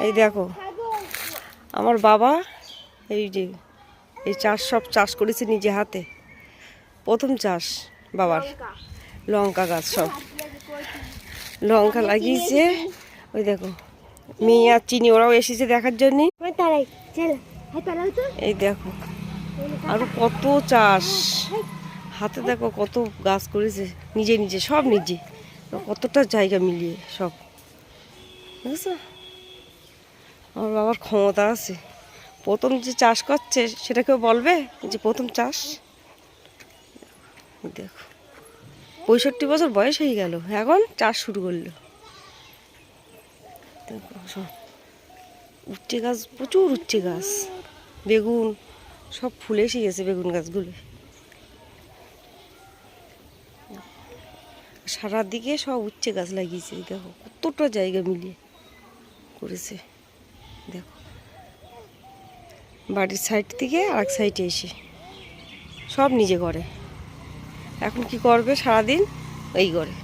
এই দেখো আমার বাবা এই যে এই সব চাষ করেছে নিজে হাতে, প্রথম চাষ বাবার। লঙ্কা গাছ সব লঙ্কা লাগিয়েছে। ওই দেখো মেয়ে আর চিনি ওরাও এসেছে দেখার জন্য। এই দেখো আরো কত চাষ, হাতে দেখো কত গাছ করেছে নিজে নিজে, সব নিজে, কতটা জায়গা মিলিয়ে সব, বুঝছো? আমার বাবার ক্ষমতা আছে। প্রথম যে চাষ করছে সেটা কেউ বলবে যে প্রথম চাষ? দেখো 65 বছর বয়স হয়ে গেল, এখন চাষ শুরু করলো। দেখো সব উচ্ছে গাছ, প্রচুর উচ্ছে গাছ, বেগুন সব ফুলে এসে গেছে বেগুন গাছগুলো। সারা দিকে সব উচ্ছে গাছ লাগিয়েছে, দেখো কতটা জায়গা মিলিয়ে করেছে। দেখো বাড়ির সাইড থেকে আরেক সাইডে এসে সব নিজে করে। এখন কি করবে সারাদিন এই করে।